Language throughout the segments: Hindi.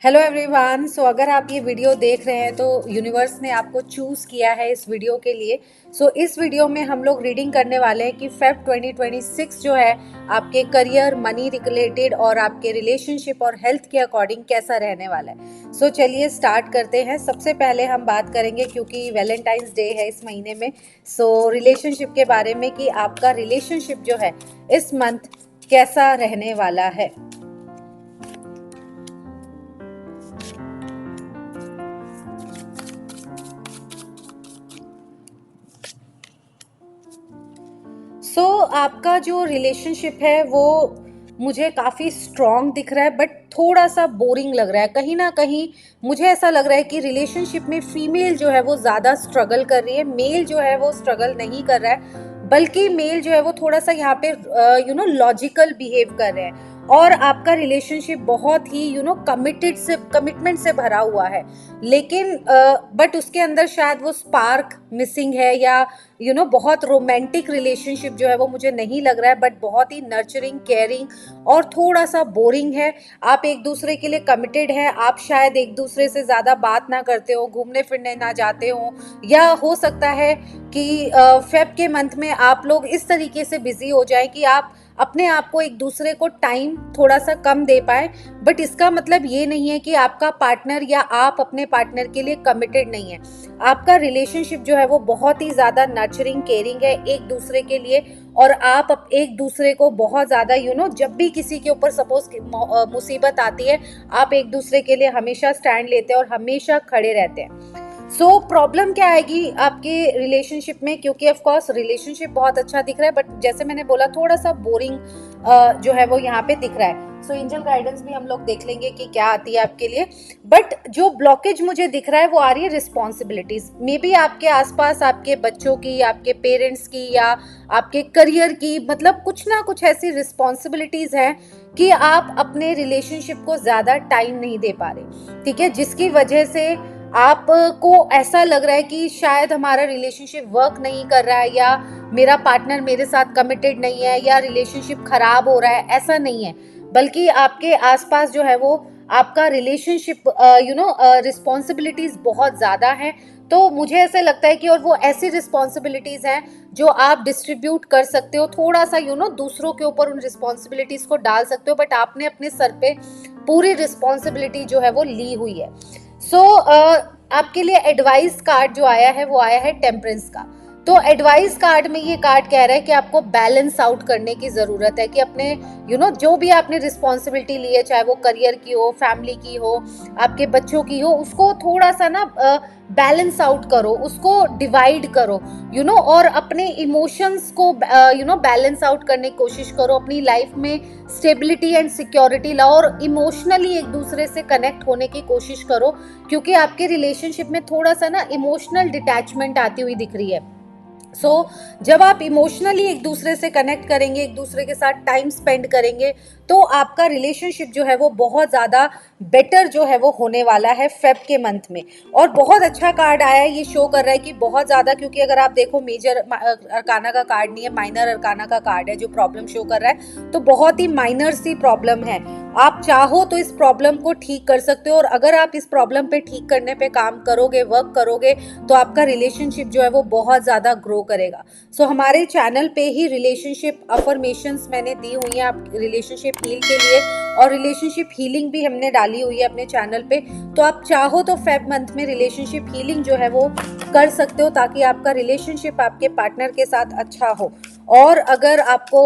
Hello everyone. सो अगर आप ये वीडियो देख रहे हैं तो यूनिवर्स ने आपको चूज़ किया है इस वीडियो के लिए। इस वीडियो में हम लोग रीडिंग करने वाले हैं कि फेब 2026 जो है आपके करियर, मनी रिलेटेड और आपके रिलेशनशिप और हेल्थ के अकॉर्डिंग कैसा रहने वाला है। चलिए स्टार्ट करते हैं। सबसे पहले हम बात करेंगे, क्योंकि वैलेंटाइंस डे है इस महीने में, रिलेशनशिप के बारे में कि आपका रिलेशनशिप जो है इस मंथ कैसा रहने वाला है। आपका जो रिलेशनशिप है वो मुझे काफ़ी स्ट्रॉन्ग दिख रहा है, बट थोड़ा सा बोरिंग लग रहा है। कहीं ना कहीं मुझे ऐसा लग रहा है कि रिलेशनशिप में फीमेल जो है वो ज़्यादा स्ट्रगल कर रही है, मेल जो है वो स्ट्रगल नहीं कर रहा है, बल्कि मेल जो है वो थोड़ा सा यहाँ पे लॉजिकल बिहेव कर रहे हैं। और आपका रिलेशनशिप बहुत ही कमिटमेंट से भरा हुआ है, लेकिन बट उसके अंदर शायद वो स्पार्क मिसिंग है, या बहुत रोमांटिक रिलेशनशिप जो है वो मुझे नहीं लग रहा है, बट बहुत ही नर्चरिंग, केयरिंग और थोड़ा सा बोरिंग है। आप एक दूसरे के लिए कमिटेड हैं, आप शायद एक दूसरे से ज़्यादा बात ना करते हो, घूमने फिरने ना जाते हो, या हो सकता है कि फेब के मंथ में आप लोग इस तरीके से बिजी हो जाए कि आप अपने आप को एक दूसरे को टाइम थोड़ा सा कम दे पाए। बट इसका मतलब ये नहीं है कि आपका पार्टनर या आप अपने पार्टनर के लिए कमिटेड नहीं है। आपका रिलेशनशिप जो है वो बहुत ही ज़्यादा नर्चरिंग, केयरिंग है एक दूसरे के लिए, और आप एक दूसरे को बहुत ज़्यादा जब भी किसी के ऊपर सपोज मुसीबत आती है, आप एक दूसरे के लिए हमेशा स्टैंड लेते हैं और हमेशा खड़े रहते हैं। प्रॉब्लम क्या आएगी आपके रिलेशनशिप में, क्योंकि ऑफ कोर्स रिलेशनशिप बहुत अच्छा दिख रहा है, बट जैसे मैंने बोला थोड़ा सा बोरिंग जो है वो यहाँ पे दिख रहा है। एंजल गाइडेंस भी हम लोग देख लेंगे कि क्या आती है आपके लिए। बट जो ब्लॉकेज मुझे दिख रहा है वो आ रही है रिस्पॉन्सिबिलिटीज। मे बी आपके आसपास आपके बच्चों की, आपके पेरेंट्स की, या आपके करियर की, मतलब कुछ ना कुछ ऐसी रिस्पॉन्सिबिलिटीज हैं कि आप अपने रिलेशनशिप को ज्यादा टाइम नहीं दे पा रहे, ठीक है, जिसकी वजह से आपको ऐसा लग रहा है कि शायद हमारा रिलेशनशिप वर्क नहीं कर रहा है, या मेरा पार्टनर मेरे साथ कमिटेड नहीं है, या रिलेशनशिप खराब हो रहा है। ऐसा नहीं है, बल्कि आपके आसपास जो है वो आपका रिलेशनशिप रिस्पॉन्सिबिलिटीज बहुत ज़्यादा हैं। तो मुझे ऐसा लगता है कि और वो ऐसी रिस्पॉन्सिबिलिटीज़ हैं जो आप डिस्ट्रीब्यूट कर सकते हो, थोड़ा सा दूसरों के ऊपर उन रिस्पॉन्सिबिलिटीज़ को डाल सकते हो, बट आपने अपने सर पे पूरी रिस्पॉन्सिबिलिटी जो है वो ली हुई है। आपके लिए एडवाइस कार्ड जो आया है वो आया है टेम्परेंस का। तो एडवाइस कार्ड में ये कार्ड कह रहा है कि आपको बैलेंस आउट करने की ज़रूरत है, कि अपने जो भी आपने रिस्पॉन्सिबिलिटी ली है, चाहे वो करियर की हो, फैमिली की हो, आपके बच्चों की हो, उसको थोड़ा सा ना बैलेंस आउट करो, उसको डिवाइड करो, और अपने इमोशंस को बैलेंस आउट करने की कोशिश करो। अपनी लाइफ में स्टेबिलिटी एंड सिक्योरिटी लाओ, और इमोशनली एक दूसरे से कनेक्ट होने की कोशिश करो, क्योंकि आपके रिलेशनशिप में थोड़ा सा ना इमोशनल डिटैचमेंट आती हुई दिख रही है। जब आप इमोशनली एक दूसरे से कनेक्ट करेंगे, एक दूसरे के साथ टाइम स्पेंड करेंगे, तो आपका रिलेशनशिप जो है वो बहुत ज़्यादा बेटर जो है वो होने वाला है फेब के मंथ में। और बहुत अच्छा कार्ड आया है, ये शो कर रहा है कि बहुत ज़्यादा, क्योंकि अगर आप देखो मेजर अरकाना का कार्ड नहीं है, माइनर अरकाना का कार्ड है जो प्रॉब्लम शो कर रहा है। तो बहुत ही माइनर सी प्रॉब्लम है, आप चाहो तो इस प्रॉब्लम को ठीक कर सकते हो, और अगर आप इस प्रॉब्लम पे ठीक करने पे काम करोगे, वर्क करोगे, तो आपका रिलेशनशिप जो है वो बहुत ज़्यादा ग्रो करेगा। हमारे चैनल पे ही रिलेशनशिप अफर्मेशंस मैंने दी हुई हैं आप रिलेशनशिप हील के लिए, और रिलेशनशिप हीलिंग भी हमने डाली हुई है अपने चैनल पे। तो आप चाहो तो फेब मंथ में रिलेशनशिप हीलिंग जो है वो कर सकते हो, ताकि आपका रिलेशनशिप आपके पार्टनर के साथ अच्छा हो। और अगर आपको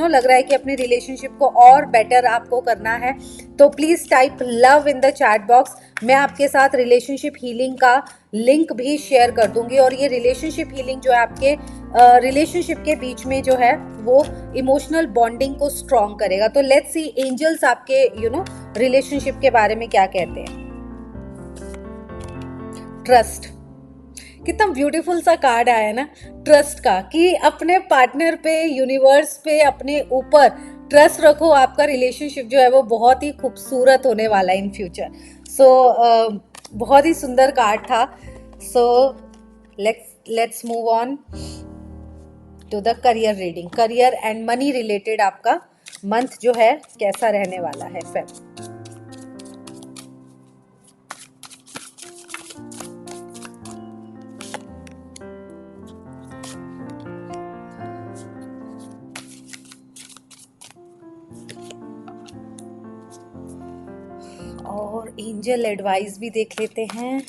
लग रहा है कि अपने रिलेशनशिप को और बेटर आपको करना है, तो please type love in the chat box. मैं आपके साथ रिलेशनशिप हीलिंग का लिंक भी शेयर कर दूंगी, और ये रिलेशनशिप हीलिंग जो है आपके रिलेशनशिप के बीच में जो है वो इमोशनल बॉन्डिंग को स्ट्रॉन्ग करेगा। तो लेट्स सी एंजल्स आपके रिलेशनशिप के बारे में क्या कहते हैं। ट्रस्ट, कितना ब्यूटीफुल सा कार्ड आया है ना, ट्रस्ट का, कि अपने पार्टनर पे, यूनिवर्स पे, अपने ऊपर ट्रस्ट रखो। आपका रिलेशनशिप जो है वो बहुत ही खूबसूरत होने वाला है इन फ्यूचर। बहुत ही सुंदर कार्ड था। Let's move on to the career reading. Career and money related आपका मंथ जो है कैसा रहने वाला है फेब। और एंजल एडवाइस भी देख लेते हैं।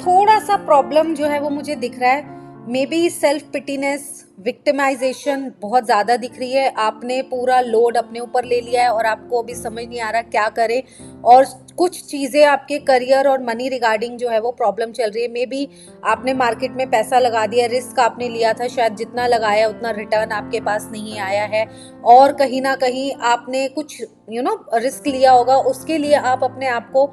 थोड़ा सा प्रॉब्लम जो है वो मुझे दिख रहा है, मे बी सेल्फ पिटीनेस, विक्टिमाइजेशन बहुत ज़्यादा दिख रही है। आपने पूरा लोड अपने ऊपर ले लिया है और आपको अभी समझ नहीं आ रहा क्या करें, और कुछ चीज़ें आपके करियर और मनी रिगार्डिंग जो है वो प्रॉब्लम चल रही है। मे बी आपने मार्केट में पैसा लगा दिया, रिस्क आपने लिया था, शायद जितना लगाया उतना रिटर्न आपके पास नहीं आया है, और कहीं ना कहीं आपने कुछ रिस्क लिया होगा, उसके लिए आप अपने आप को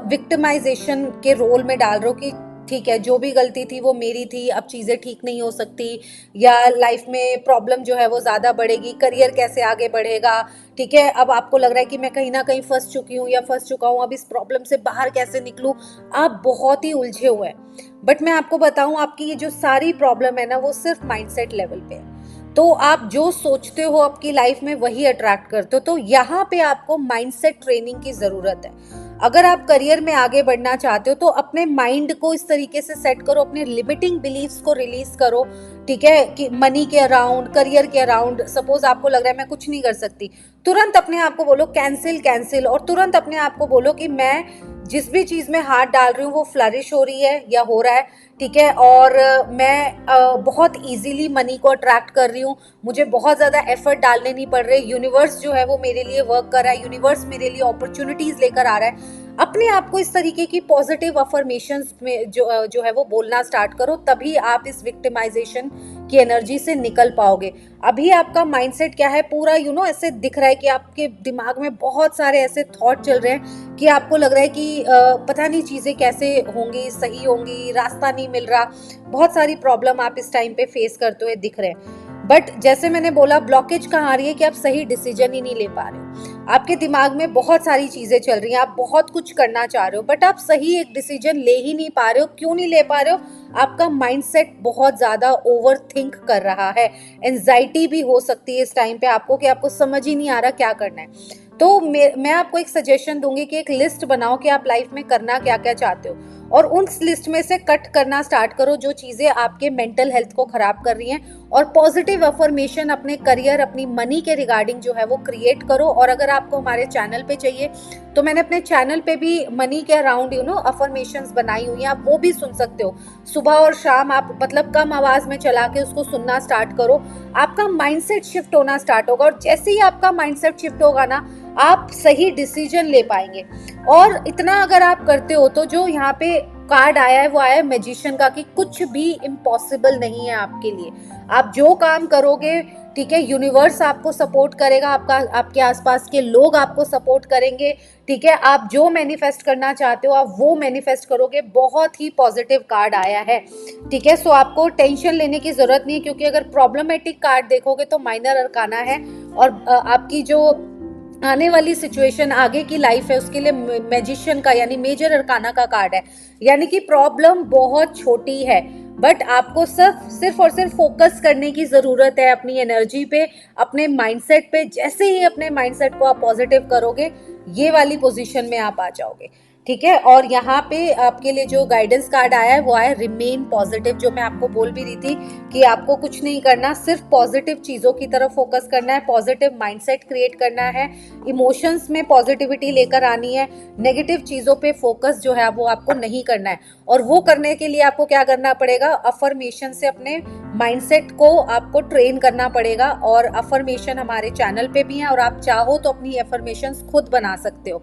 विक्टिमाइजेशन के रोल में डाल रहे हो कि ठीक है, जो भी गलती थी वो मेरी थी, अब चीज़ें ठीक नहीं हो सकती, या लाइफ में प्रॉब्लम जो है वो ज़्यादा बढ़ेगी, करियर कैसे आगे बढ़ेगा। ठीक है, अब आपको लग रहा है कि मैं कहीं ना कहीं फंस चुकी हूँ या फंस चुका हूँ, अब इस प्रॉब्लम से बाहर कैसे निकलूँ। आप बहुत ही उलझे हुए हैं। बट मैं आपको बताऊँ, आपकी ये जो सारी प्रॉब्लम है ना, वो सिर्फ माइंडसेट लेवल पे है। तो आप जो सोचते हो आपकी लाइफ में वही अट्रैक्ट करते हो। तो यहाँ पे आपको माइंडसेट ट्रेनिंग की ज़रूरत है। अगर आप करियर में आगे बढ़ना चाहते हो तो अपने माइंड को इस तरीके से सेट करो, अपने लिमिटिंग बिलीव्स को रिलीज करो। ठीक है, कि मनी के अराउंड, करियर के अराउंड सपोज आपको लग रहा है मैं कुछ नहीं कर सकती, तुरंत अपने आप को बोलो कैंसिल कैंसिल, और तुरंत अपने आप को बोलो कि मैं जिस भी चीज़ में हाथ डाल रही हूँ वो फ्लरिश हो रही है या हो रहा है। ठीक है, और मैं बहुत इजीली मनी को अट्रैक्ट कर रही हूँ, मुझे बहुत ज़्यादा एफर्ट डालने नहीं पड़ रहे, यूनिवर्स जो है वो मेरे लिए वर्क कर रहा है, यूनिवर्स मेरे लिए अपॉर्चुनिटीज़ लेकर आ रहा है। अपने आप को इस तरीके की पॉजिटिव अफर्मेशंस में जो है वो बोलना स्टार्ट करो, तभी आप इस विक्टिमाइजेशन की एनर्जी से निकल पाओगे। अभी आपका माइंडसेट क्या है, पूरा ऐसे दिख रहा है कि आपके दिमाग में बहुत सारे ऐसे थॉट चल रहे हैं कि आपको लग रहा है कि पता नहीं चीज़ें कैसे होंगी, सही होंगी, रास्ता नहीं मिल रहा, बहुत सारी प्रॉब्लम आप इस टाइम पे फेस करते हुए दिख रहे हैं। बट जैसे मैंने बोला, ब्लॉकेज कहाँ आ रही है कि आप सही डिसीजन ही नहीं ले पा रहे हो। आपके दिमाग में बहुत सारी चीजें चल रही हैं, आप बहुत कुछ करना चाह रहे हो, बट आप सही एक डिसीजन ले ही नहीं पा रहे हो। क्यों नहीं ले पा रहे हो? आपका माइंडसेट बहुत ज्यादा ओवर थिंक कर रहा है। एंजाइटी भी हो सकती है इस टाइम पे आपको, कि आपको समझ ही नहीं आ रहा क्या करना है। तो मैं आपको एक सजेशन दूंगी कि एक लिस्ट बनाओ कि आप लाइफ में करना क्या क्या चाहते हो, और उस लिस्ट में से कट करना स्टार्ट करो जो चीज़ें आपके मेंटल हेल्थ को ख़राब कर रही हैं, और पॉजिटिव अफर्मेशन अपने करियर, अपनी मनी के रिगार्डिंग जो है वो क्रिएट करो। और अगर आपको हमारे चैनल पे चाहिए तो मैंने अपने चैनल पे भी मनी के अराउंड अफर्मेशंस बनाई हुई हैं, आप वो भी सुन सकते हो। सुबह और शाम आप मतलब कम आवाज़ में चला के उसको सुनना स्टार्ट करो, आपका माइंडसेट शिफ्ट होना स्टार्ट होगा, और जैसे ही आपका माइंडसेट शिफ्ट होगा ना, आप सही डिसीजन ले पाएंगे। और इतना अगर आप करते हो तो जो यहाँ पे कार्ड आया है वो आया है मैजिशियन का, कि कुछ भी इम्पॉसिबल नहीं है आपके लिए। आप जो काम करोगे, ठीक है, यूनिवर्स आपको सपोर्ट करेगा, आपके आसपास के लोग आपको सपोर्ट करेंगे। ठीक है, आप जो मैनिफेस्ट करना चाहते हो आप वो मैनिफेस्ट करोगे। बहुत ही पॉजिटिव कार्ड आया है। ठीक है, सो आपको टेंशन लेने की जरूरत नहीं है, क्योंकि अगर प्रॉब्लमेटिक कार्ड देखोगे तो माइनर अरकाना है, और आपकी जो आने वाली सिचुएशन, आगे की लाइफ है, उसके लिए मैजिशियन का यानी मेजर अरकाना का कार्ड है। यानी कि प्रॉब्लम बहुत छोटी है, बट आपको सिर्फ और सिर्फ फोकस करने की ज़रूरत है अपनी एनर्जी पे, अपने माइंडसेट पे। जैसे ही अपने माइंडसेट को आप पॉजिटिव करोगे, ये वाली पोजीशन में आप आ जाओगे। ठीक है, और यहाँ पे आपके लिए जो गाइडेंस कार्ड आया है वो आया रिमेन पॉजिटिव, जो मैं आपको बोल भी रही थी कि आपको कुछ नहीं करना, सिर्फ पॉजिटिव चीज़ों की तरफ फोकस करना है, पॉजिटिव माइंडसेट क्रिएट करना है, इमोशंस में पॉजिटिविटी लेकर आनी है, नेगेटिव चीज़ों पे फोकस जो है वो आपको नहीं करना है। और वो करने के लिए आपको क्या करना पड़ेगा, अफर्मेशन से अपने माइंडसेट को आपको ट्रेन करना पड़ेगा। और अफर्मेशन हमारे चैनल पे भी है, और आप चाहो तो अपनी अफर्मेशंस खुद बना सकते हो।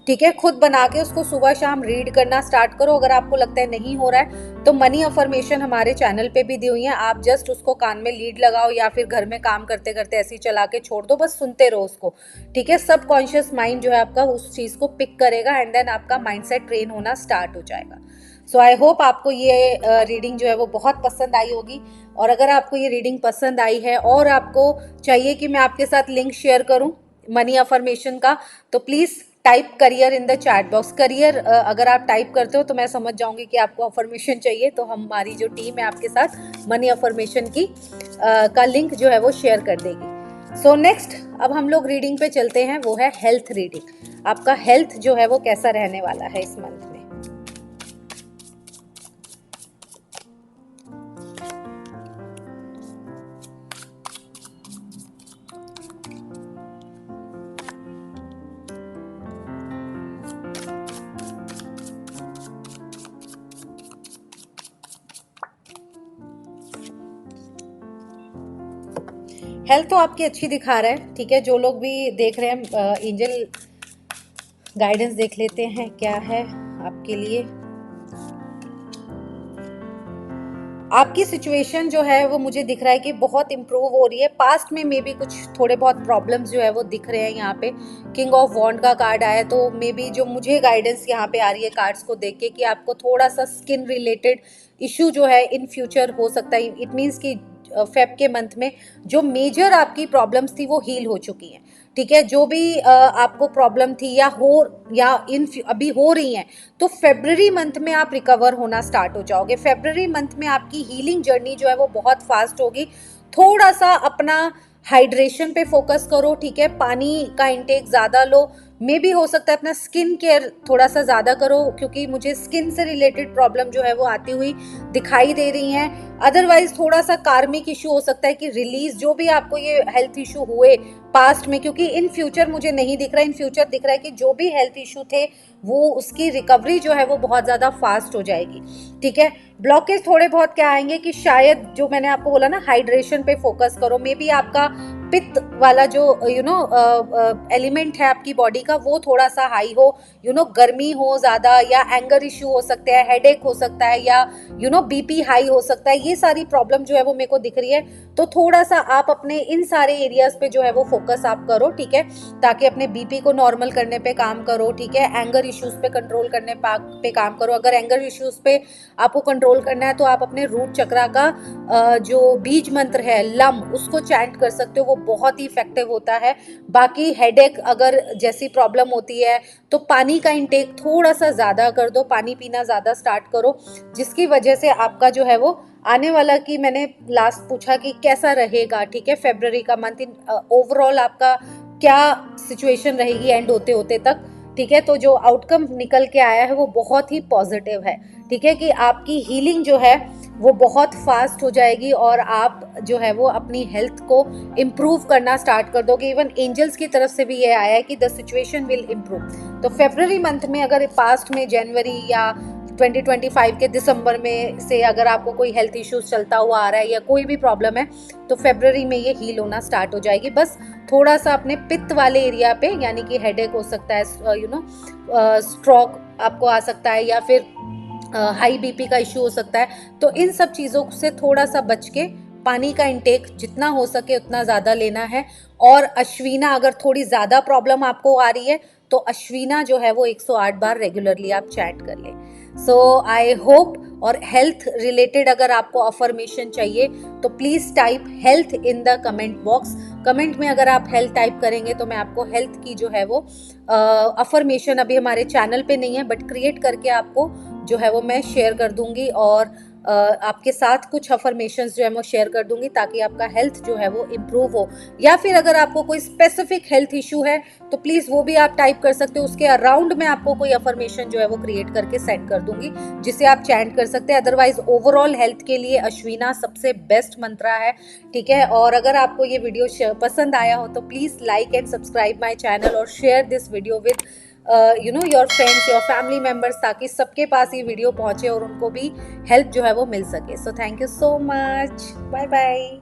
ठीक है, खुद बना के उसको सुबह शाम रीड करना स्टार्ट करो। अगर आपको लगता है नहीं हो रहा है तो मनी अफर्मेशन हमारे चैनल पे भी दी हुई है, आप जस्ट उसको कान में लीड लगाओ, या फिर घर में काम करते करते ऐसे ही चला के छोड़ दो, बस सुनते रहो उसको। ठीक है, सबकॉन्शियस माइंड जो है आपका उस चीज़ को पिक करेगा, एंड देन आपका माइंडसेट ट्रेन होना स्टार्ट हो जाएगा। सो आई होप आपको ये रीडिंग जो है वो बहुत पसंद आई होगी। और अगर आपको ये रीडिंग पसंद आई है और आपको चाहिए कि मैं आपके साथ लिंक शेयर करूं मनी अफर्मेशन का, तो please type career in the chat box. Career अगर आप टाइप करते हो तो मैं समझ जाऊंगी कि आपको अफर्मेशन चाहिए, तो हमारी जो टीम है आपके साथ मनी अफर्मेशन की का लिंक जो है वो शेयर कर देगी। सो नेक्स्ट अब हम लोग रीडिंग पे चलते हैं, वो है हेल्थ रीडिंग। आपका हेल्थ जो है वो कैसा रहने वाला है इस मंथ में। हेल्थ तो आपकी अच्छी दिखा रहा है, ठीक है। जो लोग भी देख रहे हैं एंजल गाइडेंस देख लेते हैं क्या है आपके लिए। आपकी सिचुएशन जो है वो मुझे दिख रहा है कि बहुत इम्प्रूव हो रही है। पास्ट में मे बी कुछ थोड़े बहुत प्रॉब्लम्स जो है वो दिख रहे हैं यहाँ पे। किंग ऑफ वॉन्ड का कार्ड आया, तो मे बी जो मुझे गाइडेंस यहाँ पे आ रही है कार्ड्स को देख के कि आपको थोड़ा सा स्किन रिलेटेड इशू जो है इन फ्यूचर हो सकता है। इट मीन्स कि फेब के मंथ में जो मेजर आपकी प्रॉब्लम्स थी वो हील हो चुकी हैं, ठीक है। जो भी आपको प्रॉब्लम थी या अभी हो रही हैं, तो फेब्रवरी मंथ में आप रिकवर होना स्टार्ट हो जाओगे। फेब्रवरी मंथ में आपकी हीलिंग जर्नी जो है वो बहुत फास्ट होगी। थोड़ा सा अपना हाइड्रेशन पे फोकस करो, ठीक है। पानी का इंटेक ज़्यादा लो। मे भी हो सकता है अपना स्किन केयर थोड़ा सा ज़्यादा करो, क्योंकि मुझे स्किन से रिलेटेड प्रॉब्लम जो है वो आती हुई दिखाई दे रही हैं। अदरवाइज थोड़ा सा कार्मिक इशू हो सकता है कि रिलीज जो भी आपको ये हेल्थ इशू हुए पास्ट में, क्योंकि इन फ्यूचर मुझे नहीं दिख रहा है। इन फ्यूचर दिख रहा है कि जो भी हेल्थ इशू थे वो उसकी रिकवरी जो है वो बहुत ज़्यादा फास्ट हो जाएगी, ठीक है। ब्लॉकेज थोड़े बहुत क्या आएंगे कि शायद जो मैंने आपको बोला ना, हाइड्रेशन पे फोकस करो। मे बी आपका पित्त वाला जो एलिमेंट है आपकी बॉडी का वो थोड़ा सा हाई हो, गर्मी हो ज़्यादा, या एंगर इशू हो सकता है, हेडेक हो सकता है, या बीपी हाई हो सकता है। ये सारी प्रॉब्लम जो है वो मेरे को दिख रही है। तो थोड़ा सा आप अपने इन सारे एरियाज पे जो है वो फोकस आप करो, ठीक है, ताकि अपने बीपी को नॉर्मल करने पे काम करो, ठीक है। एंगर इश्यूज पे कंट्रोल करने पे काम करो। अगर एंगर इश्यूज पे आपको कंट्रोल करना है तो आप अपने रूट चक्रा का जो बीज मंत्र है लम, उसको चैंट कर सकते हो, वो बहुत ही इफेक्टिव होता है। बाकी हेडेक अगर जैसी प्रॉब्लम होती है तो पानी का इंटेक थोड़ा सा ज़्यादा कर दो, पानी पीना ज़्यादा स्टार्ट करो, जिसकी वजह से आपका जो है वो आने वाला, कि मैंने लास्ट पूछा कि कैसा रहेगा, ठीक है, फेब्रवरी का मंथ इन ओवरऑल आपका क्या सिचुएशन रहेगी एंड होते होते तक, ठीक है। तो जो आउटकम निकल के आया है वो बहुत ही पॉजिटिव है, ठीक है, कि आपकी हीलिंग जो है वो बहुत फास्ट हो जाएगी और आप जो है वो अपनी हेल्थ को इम्प्रूव करना स्टार्ट कर दोगे। इवन एंजल्स की तरफ से भी ये आया है कि द सिचुएशन विल इम्प्रूव। तो फेब्रवरी मंथ में, अगर पास्ट में जनवरी या 2025 के दिसंबर में से अगर आपको कोई हेल्थ इश्यूज चलता हुआ आ रहा है या कोई भी प्रॉब्लम है, तो फेब्रवरी में ये हील होना स्टार्ट हो जाएगी। बस थोड़ा सा अपने पित्त वाले एरिया पे, यानी कि हेडेक हो सकता है, स्ट्रोक आपको आ सकता है, या फिर हाई बीपी का इशू हो सकता है। तो इन सब चीज़ों से थोड़ा सा बच के पानी का इंटेक जितना हो सके उतना ज़्यादा लेना है। और अश्विना, अगर थोड़ी ज़्यादा प्रॉब्लम आपको आ रही है तो अश्विना जो है वो 108 बार रेगुलरली आप चैट कर लें। सो आई होप। और हेल्थ रिलेटेड अगर आपको अफर्मेशन चाहिए तो please type health in the comment box. Comment में अगर आप हेल्थ टाइप करेंगे तो मैं आपको हेल्थ की जो है वो अफर्मेशन, अभी हमारे चैनल पे नहीं है बट क्रिएट करके आपको जो है वो मैं शेयर कर दूंगी, और आपके साथ कुछ अफर्मेशंस जो है मैं शेयर कर दूंगी, ताकि आपका हेल्थ जो है वो इम्प्रूव हो। या फिर अगर आपको कोई स्पेसिफिक हेल्थ इशू है तो प्लीज़ वो भी आप टाइप कर सकते हो। उसके अराउंड में आपको कोई अफर्मेशन जो है वो क्रिएट करके सेंड कर दूंगी, जिसे आप चैंट कर सकते हैं। अदरवाइज ओवरऑल हेल्थ के लिए अश्विना सबसे बेस्ट मंत्रा है, ठीक है। और अगर आपको ये वीडियो पसंद आया हो तो please like and subscribe my channel और share this video with your friends, your family members, ताकि सबके पास ये वीडियो पहुंचे और उनको भी हेल्प जो है वो मिल सके। So thank you so much, bye bye.